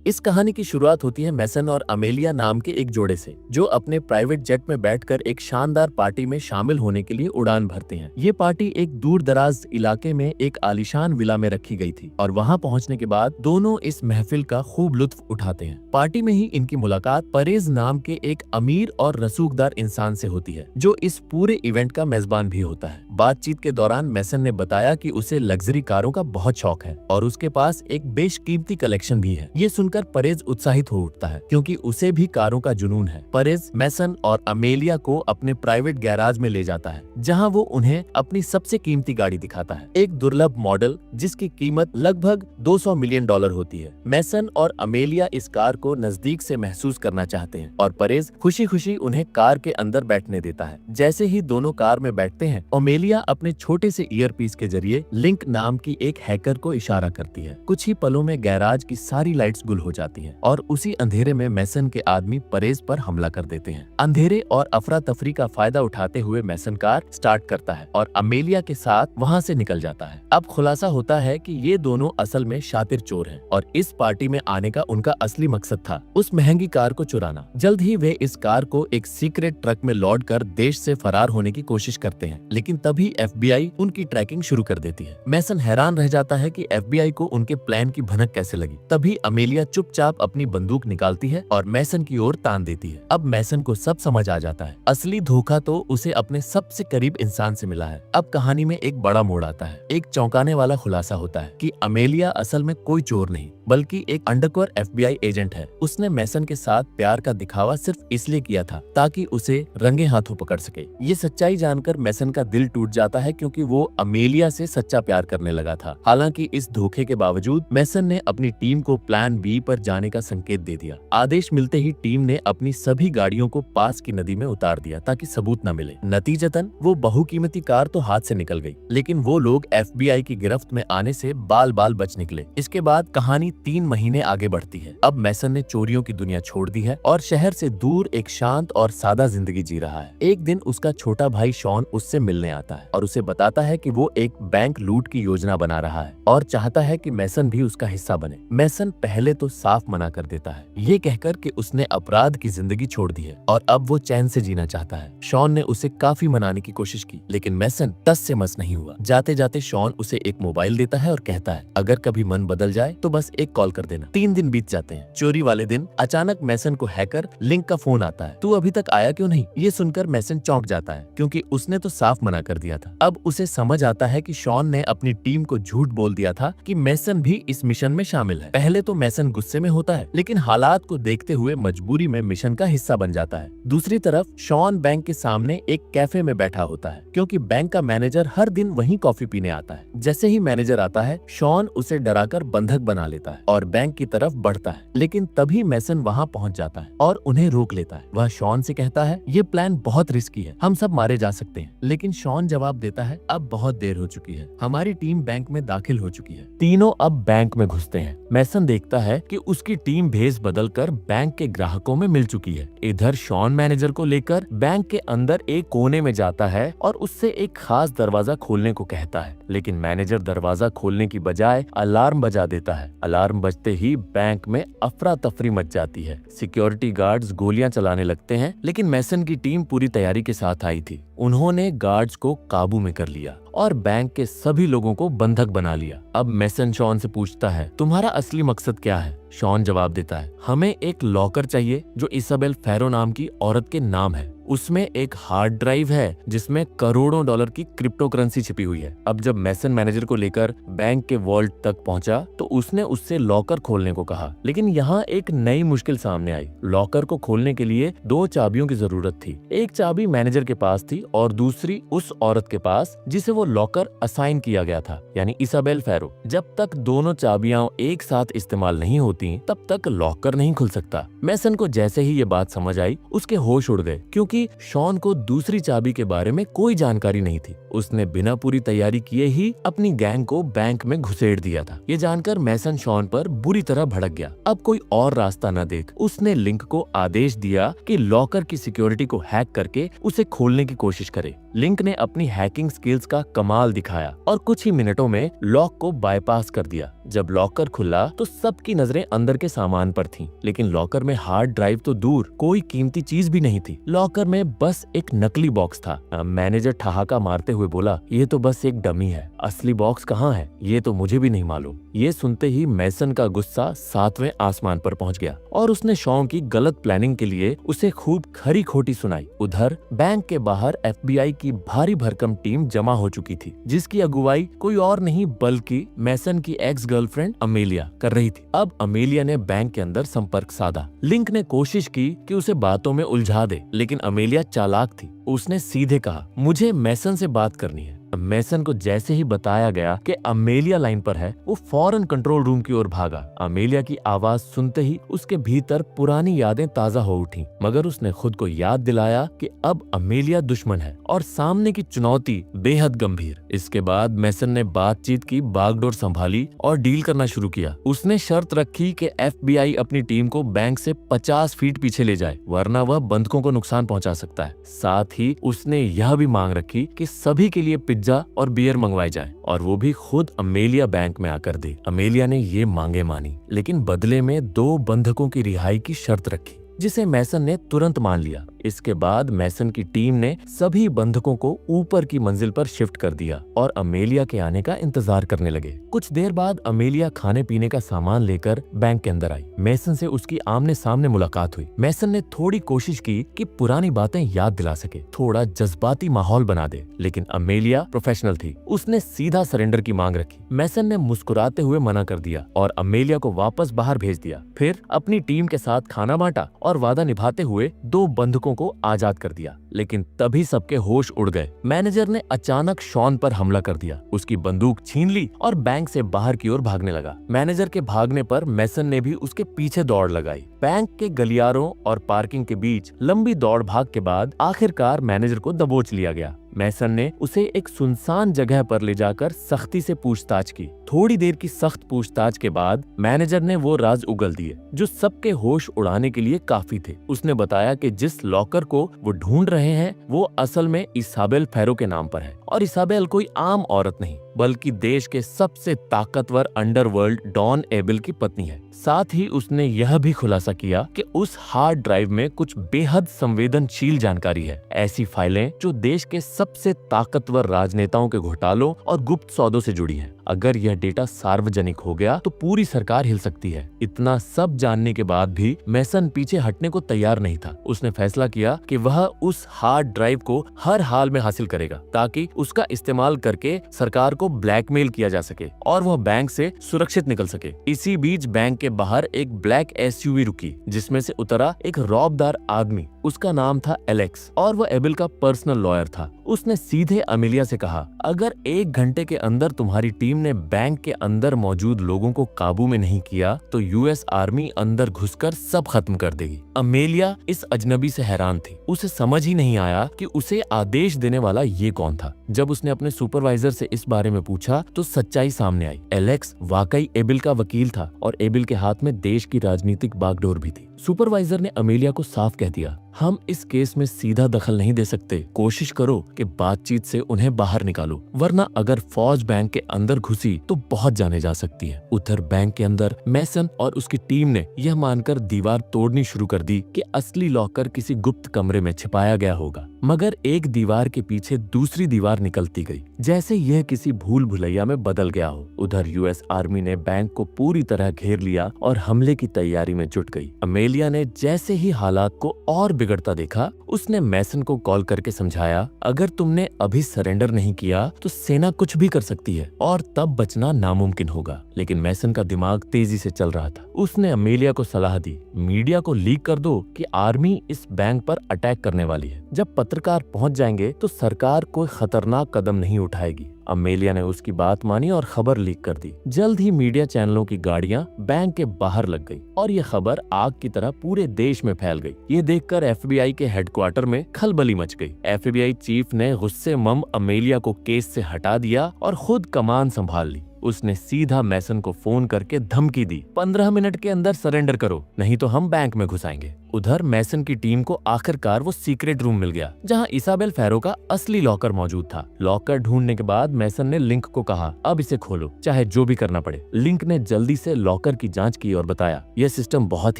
इस कहानी की शुरुआत होती है मैसन और अमेलिया नाम के एक जोड़े से, जो अपने प्राइवेट जेट में बैठकर एक शानदार पार्टी में शामिल होने के लिए उड़ान भरते हैं। ये पार्टी एक दूर दराज इलाके में एक आलीशान विला में रखी गई थी और वहाँ पहुँचने के बाद दोनों इस महफिल का खूब लुत्फ उठाते हैं। पार्टी में ही इनकी मुलाकात परेज नाम के एक अमीर और रसूखदार इंसान से होती है, जो इस पूरे इवेंट का मेजबान भी होता है। बातचीत के दौरान मैसन ने बताया कि उसे लग्जरी कारों का बहुत शौक है और उसके पास एक बेशकीमती कलेक्शन भी है। ये सुनकर परेज उत्साहित हो उठता है, क्योंकि उसे भी कारों का जुनून है। परेज मैसन और अमेलिया को अपने प्राइवेट गैराज में ले जाता है, जहां वो उन्हें अपनी सबसे कीमती गाड़ी दिखाता है, एक दुर्लभ मॉडल जिसकी कीमत लगभग $200 मिलियन होती है। मैसन और अमेलिया इस कार को नजदीक से महसूस करना चाहते हैं और परेज खुशी खुशी उन्हें कार के अंदर बैठने देता है। जैसे ही दोनों कार में बैठते हैं, अमेलिया अपने छोटे से ईयरपीस के जरिए लिंक नाम की एक हैकर को इशारा करती है। कुछ ही पलों में गैराज की सारी लाइट्स गुल हो जाती हैं और उसी अंधेरे में मैसन के आदमी परेज पर हमला कर देते हैं। अंधेरे और अफरा तफरी का फायदा उठाते हुए मैसन कार स्टार्ट करता है और अमेलिया के साथ वहाँ से निकल जाता है। अब खुलासा होता है कि ये दोनों असल में शातिर चोर हैं और इस पार्टी में आने का उनका असली मकसद था उस महंगी कार को चुराना। जल्द ही वे इस कार को एक सीक्रेट ट्रक में लोड कर देश से फरार होने की कोशिश करते हैं, लेकिन तभी FBI उनकी ट्रैकिंग शुरू कर देती है। मैसन हैरान रह जाता है कि FBI को उनके प्लान की भनक कैसे लगी। तभी अमेलिया चुपचाप अपनी बंदूक निकालती है और मैसन की ओर तान देती है। अब मैसन को सब समझ आ जाता है, असली धोखा तो उसे अपने सबसे करीब इंसान से मिला है। अब कहानी में एक बड़ा मोड़ आता है। एक चौंकाने वाला खुलासा होता है कि अमेलिया असल में कोई चोर नहीं, बल्कि एक अंडरकवर FBI एजेंट है। उसने मैसन के साथ प्यार का दिखावा सिर्फ इसलिए किया था ताकि उसे रंगे हाथों पकड़ सके। ये सच्चाई जानकर मैसन का दिल टूट जाता है, क्योंकि वो अमेलिया से सच्चा प्यार करने लगा था। हालांकि इस धोखे के बावजूद मैसन ने अपनी टीम को प्लान B पर जाने का संकेत दे दिया। आदेश मिलते ही टीम ने अपनी सभी गाड़ियों को पास की नदी में उतार दिया ताकि सबूत न मिले। नतीजतन वो बहुकीमती कार तो हाथ से निकल गई, लेकिन वो लोग FBI की गिरफ्त में आने से बाल बाल बच निकले। इसके बाद कहानी 3 महीने आगे बढ़ती है। अब मैसन ने चोरियों की दुनिया छोड़ दी है और शहर से दूर एक शांत और सादा जिंदगी जी रहा है। एक दिन उसका छोटा भाई शॉन उससे मिलने आता है और उसे बताता है कि वो एक बैंक लूट की योजना बना रहा है और चाहता है कि मैसन भी उसका हिस्सा बने। मैसन पहले तो साफ मना कर देता है, ये कहकर कि उसने अपराध की जिंदगी छोड़ दी है और अब वो चैन से जीना चाहता है। शॉन ने उसे काफी मनाने की कोशिश की, लेकिन मैसन टस से मस नहीं हुआ। जाते जाते शॉन उसे एक मोबाइल देता है और कहता है, अगर कभी मन बदल जाए तो बस एक कॉल कर देना। 3 दिन बीत जाते हैं। चोरी वाले दिन अचानक मैसन को हैकर लिंक का फोन आता है। तू अभी तक आया क्यों नहीं? ये सुनकर मैसन चौंक जाता है, क्योंकि उसने तो साफ मना कर दिया था। अब उसे समझ आता है कि शॉन ने अपनी टीम को झूठ बोल दिया था कि मैसन भी इस मिशन में शामिल है। पहले तो मैसन गुस्से में होता है, लेकिन हालात को देखते हुए मजबूरी में मिशन का हिस्सा बन जाता है। दूसरी तरफ शॉन बैंक के सामने एक कैफे में बैठा होता है, क्योंकि बैंक का मैनेजर हर दिन वहीं कॉफी पीने आता है। जैसे ही मैनेजर आता है, शॉन उसे डराकर बंधक बना लेता है और बैंक की तरफ बढ़ता है, लेकिन तभी मैसन वहां पहुंच जाता है और उन्हें रोक लेता है। वह शॉन से कहता है, ये प्लान बहुत रिस्की है, हम सब मारे जा सकते हैं। लेकिन शॉन जवाब देता है, अब बहुत देर हो चुकी है, हमारी टीम बैंक में दाखिल हो चुकी है। तीनों अब बैंक में घुसते हैं। मैसन देखता है कि उसकी टीम भेस बदल कर बैंक के ग्राहकों में मिल चुकी है। इधर शॉन मैनेजर को लेकर बैंक के अंदर एक कोने में जाता है और उससे एक खास दरवाजा खोलने को कहता है, लेकिन मैनेजर दरवाजा खोलने की बजाय अलार्म बजा देता है। अलार्म बजते ही बैंक में अफरा तफरी मच जाती है। सिक्योरिटी गार्ड्स गोलियां चलाने लगते हैं, लेकिन मैसन की टीम पूरी तैयारी के साथ आई थी। उन्होंने गार्ड्स को काबू में कर लिया और बैंक के सभी लोगों को बंधक बना लिया। अब मैसन शॉन से पूछता है, तुम्हारा असली मकसद क्या है? शॉन जवाब देता है, हमें एक लॉकर चाहिए जो इसाबेल फैरो नाम की औरत के नाम है। उसमें एक हार्ड ड्राइव है जिसमें करोड़ों डॉलर की क्रिप्टो करेंसी छिपी हुई है। अब जब मैसन मैनेजर को लेकर बैंक के वॉल्ट तक पहुंचा तो उसने उससे लॉकर खोलने को कहा, लेकिन यहाँ एक नई मुश्किल सामने आई। लॉकर को खोलने के लिए 2 चाबियों की जरूरत थी। एक चाबी मैनेजर के पास थी और दूसरी उस औरत के पास जिसे वो लॉकर असाइन किया गया था, यानी इसाबेल फैरो। जब तक दोनों चाबियां एक साथ इस्तेमाल नहीं होती तब तक लॉकर नहीं खुल सकता। मैसन को जैसे ही ये बात समझ आई, उसके होश उड़ गए, क्योंकि शॉन को दूसरी चाबी के बारे में कोई जानकारी नहीं थी। उसने बिना पूरी तैयारी किए ही अपनी गैंग को बैंक में घुसेड़ दिया था। ये जानकर मैसन शॉन पर बुरी तरह भड़क गया। अब कोई और रास्ता न देख उसने लिंक को आदेश दिया कि लॉकर की सिक्योरिटी को हैक करके उसे खोलने की कोशिश करे, लिंक ने अपनी हैकिंग स्किल्स का कमाल दिखाया और कुछ ही मिनटों में लॉक को बाईपास कर दिया। जब लॉकर खुला तो सबकी नजरें अंदर के सामान पर थीं, लेकिन लॉकर में हार्ड ड्राइव तो दूर, कोई कीमती चीज भी नहीं थी। लॉकर में बस एक नकली बॉक्स था। मैनेजर ठहाका मारते हुए बोला, ये तो बस एक डमी है, असली बॉक्स कहाँ है? ये तो मुझे भी नहीं मालूम। ये सुनते ही मैसन का गुस्सा 7वें आसमान पर पहुंच गया और उसने शॉ की गलत प्लानिंग के लिए उसे खूब खरी खोटी सुनाई। उधर बैंक के बाहर FBI की भारी भरकम टीम जमा हो चुकी थी, जिसकी अगुवाई कोई और नहीं बल्कि मैसन की एक्स गर्लफ्रेंड अमेलिया कर रही थी। अब अमेलिया ने बैंक के अंदर संपर्क साधा। लिंक ने कोशिश की कि उसे बातों में उलझा दे, लेकिन अमेलिया चालाक थी। उसने सीधे कहा, मुझे मैसन से बात करनी है। मैसन को जैसे ही बताया गया कि अमेलिया लाइन पर है, वो फौरन कंट्रोल रूम की ओर भागा। अमेलिया की आवाज सुनते ही उसके भीतर पुरानी यादें ताजा हो उठी, मगर उसने खुद को याद दिलाया कि अब अमेलिया दुश्मन है और सामने की चुनौती बेहद गंभीर। इसके बाद मैसन ने बातचीत की बागडोर संभाली और डील करना शुरू किया। उसने शर्त रखी कि FBI अपनी टीम को बैंक से 50 फीट पीछे ले जाए, वरना वह बंधकों को नुकसान पहुंचा सकता है। साथ ही उसने यह भी मांग रखी कि सभी के लिए पिज्जा और बियर मंगवाई जाए, और वो भी खुद अमेलिया बैंक में आकर दे। अमेलिया ने ये मांगे मानी, लेकिन बदले में 2 बंधकों की रिहाई की शर्त रखी, जिसे मैसन ने तुरंत मान लिया। इसके बाद मैसन की टीम ने सभी बंधकों को ऊपर की मंजिल पर शिफ्ट कर दिया और अमेलिया के आने का इंतजार करने लगे। कुछ देर बाद अमेलिया खाने पीने का सामान लेकर बैंक के अंदर आई। मैसन से उसकी आमने सामने मुलाकात हुई। मैसन ने थोड़ी कोशिश की कि पुरानी बातें याद दिला सके, थोड़ा जज्बाती माहौल बना दे, लेकिन अमेलिया प्रोफेशनल थी। उसने सीधा सरेंडर की मांग रखी। मैसन ने मुस्कुराते हुए मना कर दिया और अमेलिया को वापस बाहर भेज दिया। फिर अपनी टीम के साथ खाना बांटा और वादा निभाते हुए 2 बंधकों को आजाद कर दिया। लेकिन तभी सबके होश उड़ गए। मैनेजर ने अचानक शॉन पर हमला कर दिया, उसकी बंदूक छीन ली और बैंक से बाहर की ओर भागने लगा। मैनेजर के भागने पर मैसन ने भी उसके पीछे दौड़ लगाई। बैंक के गलियारों और पार्किंग के बीच लंबी दौड़ भाग के बाद आखिरकार मैनेजर को दबोच लिया गया। मैसन ने उसे एक सुनसान जगह पर ले जाकर सख्ती से पूछताछ की। थोड़ी देर की सख्त पूछताछ के बाद मैनेजर ने वो राज उगल दिए जो सबके होश उड़ाने के लिए काफी थे। उसने बताया कि जिस लॉकर को वो ढूंढ रहे हैं वो असल में इसाबेल फेरो के नाम पर है, और इसाबेल कोई आम औरत नहीं बल्कि देश के सबसे ताकतवर अंडरवर्ल्ड डॉन एबेल की पत्नी है। साथ ही उसने यह भी खुलासा किया कि उस हार्ड ड्राइव में कुछ बेहद संवेदनशील जानकारी है, ऐसी फाइलें जो देश के सबसे ताकतवर राजनेताओं के घोटालों और गुप्त सौदों से जुड़ी हैं। अगर यह डेटा सार्वजनिक हो गया तो पूरी सरकार हिल सकती है। इतना सब जानने के बाद भी मैसन पीछे हटने को तैयार नहीं था। उसने फैसला किया कि वह उस हार्ड ड्राइव को हर हाल में हासिल करेगा ताकि उसका इस्तेमाल करके सरकार को ब्लैकमेल किया जा सके और वह बैंक से सुरक्षित निकल सके। इसी बीच बैंक के बाहर एक ब्लैक SUV रुकी, जिसमें से उतरा एक रौबदार आदमी। उसका नाम था एलेक्स और वह एबेल का पर्सनल लॉयर था। उसने सीधे अमेलिया से कहा, अगर 1 घंटे के अंदर तुम्हारी टीम ने बैंक के अंदर मौजूद लोगों को काबू में नहीं किया तो US आर्मी अंदर घुसकर सब खत्म कर देगी। अमेलिया इस अजनबी से हैरान थी। उसे समझ ही नहीं आया कि उसे आदेश देने वाला ये कौन था। जब उसने अपने सुपरवाइजर से इस बारे में पूछा तो सच्चाई सामने आई। एलेक्स वाकई एबेल का वकील था और एबेल के हाथ में देश की राजनीतिक बागडोर भी थी। सुपरवाइजर ने अमेलिया को साफ कह दिया, हम इस केस में सीधा दखल नहीं दे सकते। कोशिश करो कि बातचीत से उन्हें बाहर निकालो, वरना अगर फौज बैंक के अंदर घुसी तो बहुत जाने जा सकती है। उधर बैंक के अंदर मैसन और उसकी टीम ने यह मानकर दीवार तोड़नी शुरू कर दी कि असली लॉकर किसी गुप्त कमरे में छिपाया गया होगा। मगर एक दीवार के पीछे दूसरी दीवार निकलती गई, जैसे यह किसी भूल भुलैया में बदल गया हो। उधर US आर्मी ने बैंक को पूरी तरह घेर लिया और हमले की तैयारी में जुट गई। अमेलिया ने जैसे ही हालात को और बिगड़ता देखा, उसने मैसन को कॉल करके समझाया, अगर तुमने अभी सरेंडर नहीं किया तो सेना कुछ भी कर सकती है और तब बचना नामुमकिन होगा। लेकिन मैसन का दिमाग तेजी से चल रहा था। उसने अमेलिया को सलाह दी, मीडिया को लीक कर दो कि आर्मी इस बैंक पर अटैक करने वाली है। जब पत्रकार पहुंच जाएंगे तो सरकार कोई खतरनाक कदम नहीं उठाएगी। अमेलिया ने उसकी बात मानी और खबर लीक कर दी। जल्द ही मीडिया चैनलों की गाड़ियां बैंक के बाहर लग गई और ये खबर आग की तरह पूरे देश में फैल गई। ये देखकर FBI के हेडक्वार्टर में खलबली मच गई। FBI चीफ ने गुस्से मम अमेलिया को केस से हटा दिया और खुद कमान संभाल ली। उसने सीधा मैसन को फोन करके धमकी दी, 15 मिनट के अंदर सरेंडर करो, नहीं तो हम बैंक में घुसाएंगे। उधर मैसन की टीम को आखिरकार वो सीक्रेट रूम मिल गया जहां इसाबेल फेरो का असली लॉकर मौजूद था। लॉकर ढूंढने के बाद मैसन ने लिंक को कहा, अब इसे खोलो, चाहे जो भी करना पड़े। लिंक ने जल्दी से लॉकर की जांच की और बताया, यह सिस्टम बहुत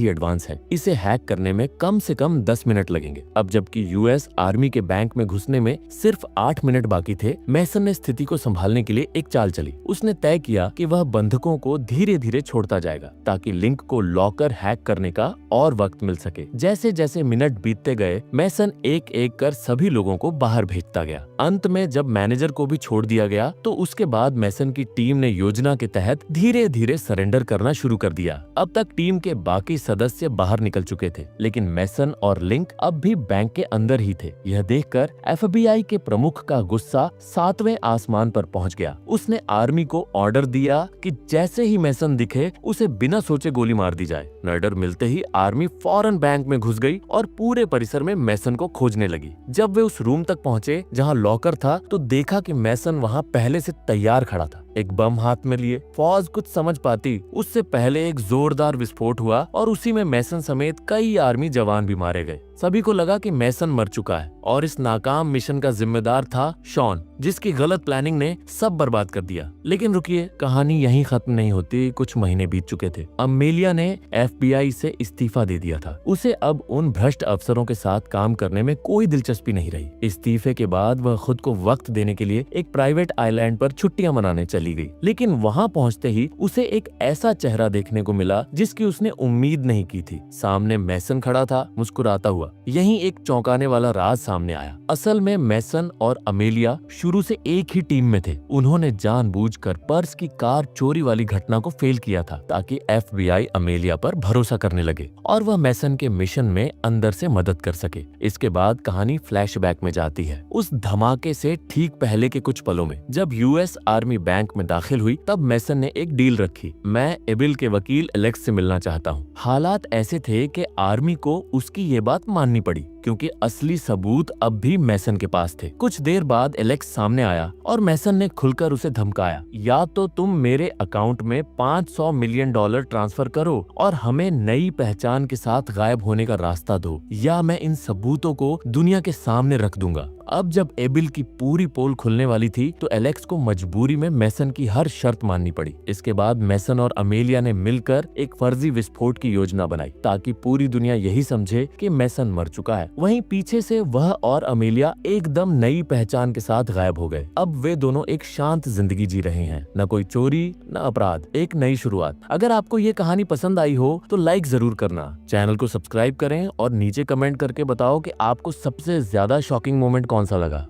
ही एडवांस है, इसे हैक करने में कम से कम 10 मिनट लगेंगे। अब जबकि यूएस आर्मी के बैंक में घुसने में सिर्फ 8 मिनट बाकी थे, मैसन ने स्थिति को संभालने के लिए एक चाल चली। उसने तय किया कि वह बंधकों को धीरे धीरे छोड़ता जाएगा ताकि लिंक को लॉकर हैक करने का और वक्त मिल सके। जैसे जैसे मिनट बीतते गए, मैसन एक एक कर सभी लोगों को बाहर भेजता गया। अंत में जब मैनेजर को भी छोड़ दिया गया तो उसके बाद मैसन की टीम ने योजना के तहत धीरे धीरे सरेंडर करना शुरू कर दिया। अब तक टीम के बाकी सदस्य बाहर निकल चुके थे, लेकिन मैसन और लिंक अब भी बैंक के अंदर ही थे। यह देखकर एफबीआई के प्रमुख का गुस्सा 7वें आसमान पर पहुंच गया। उसने आर्मी को ऑर्डर दिया कि जैसे ही मैसन दिखे उसे बिना सोचे गोली मार दी जाए। ऑर्डर मिलते ही आर्मी फौरन बैंक में घुस गई और पूरे परिसर में मैसन को खोजने लगी। जब वे उस रूम तक पहुंचे जहां लॉकर था तो देखा कि मैसन वहां पहले से तैयार खड़ा था, एक बम हाथ में लिए। फौज कुछ समझ पाती उससे पहले एक जोरदार विस्फोट हुआ और उसी में मैसन समेत कई आर्मी जवान भी मारे गए। सभी को लगा कि मैसन मर चुका है और इस नाकाम मिशन का जिम्मेदार था शॉन, जिसकी गलत प्लानिंग ने सब बर्बाद कर दिया। लेकिन रुकिए, कहानी यहीं खत्म नहीं होती। कुछ महीने बीत चुके थे। अमेलिया ने एफबीआई से इस्तीफा दे दिया था। उसे अब उन भ्रष्ट अफसरों के साथ काम करने में कोई दिलचस्पी नहीं रही। इस्तीफे के बाद वह खुद को वक्त देने के लिए एक प्राइवेट आइलैंड पर छुट्टियां मनाने चली गई। लेकिन वहां पहुंचते ही उसे एक ऐसा चेहरा देखने को मिला जिसकी उसने उम्मीद नहीं की थी। सामने मैसन खड़ा था, मुस्कुराता हुआ। यहीं एक चौंकाने वाला राज सामने आया। असल में मैसन और अमेलिया शुरू से एक ही टीम में थे। उन्होंने जानबूझकर पर्स की कार चोरी वाली घटना को फेल किया था ताकि एफबीआई अमेलिया पर भरोसा करने लगे और वह मैसन के मिशन में अंदर से मदद कर सके। इसके बाद कहानी फ्लैशबैक में जाती है, उस धमाके से ठीक पहले के कुछ पलों में। जब यूएस आर्मी बैंक में दाखिल हुई तब मैसन ने एक डील रखी, मैं एबिल के वकील एलेक्स से मिलना चाहता हूँ। हालात ऐसे थे कि आर्मी को उसकी ये बात माननी पड़ी क्योंकि असली सबूत अब भी मैसन के पास थे। कुछ देर बाद एलेक्स सामने आया और मैसन ने खुलकर उसे धमकाया, या तो तुम मेरे अकाउंट में $500 मिलियन ट्रांसफर करो और हमें नई पहचान के साथ गायब होने का रास्ता दो, या मैं इन सबूतों को दुनिया के सामने रख दूंगा। अब जब एबिल की पूरी पोल खुलने वाली थी तो एलेक्स को मजबूरी में मैसन की हर शर्त माननी पड़ी। इसके बाद मैसन और अमेलिया ने मिलकर एक फर्जी विस्फोट की योजना बनाई ताकि पूरी दुनिया यही समझे कि मैसन मर चुका है। वहीं पीछे से वह और अमेलिया एकदम नई पहचान के साथ गायब हो गए। अब वे दोनों एक शांत जिंदगी जी रहे हैं, न कोई चोरी न अपराध, एक नई शुरुआत। अगर आपको ये कहानी पसंद आई हो तो लाइक जरूर करना, चैनल को सब्सक्राइब करें और नीचे कमेंट करके बताओ कि आपको सबसे ज्यादा शॉकिंग मोमेंट कौन सा लगा।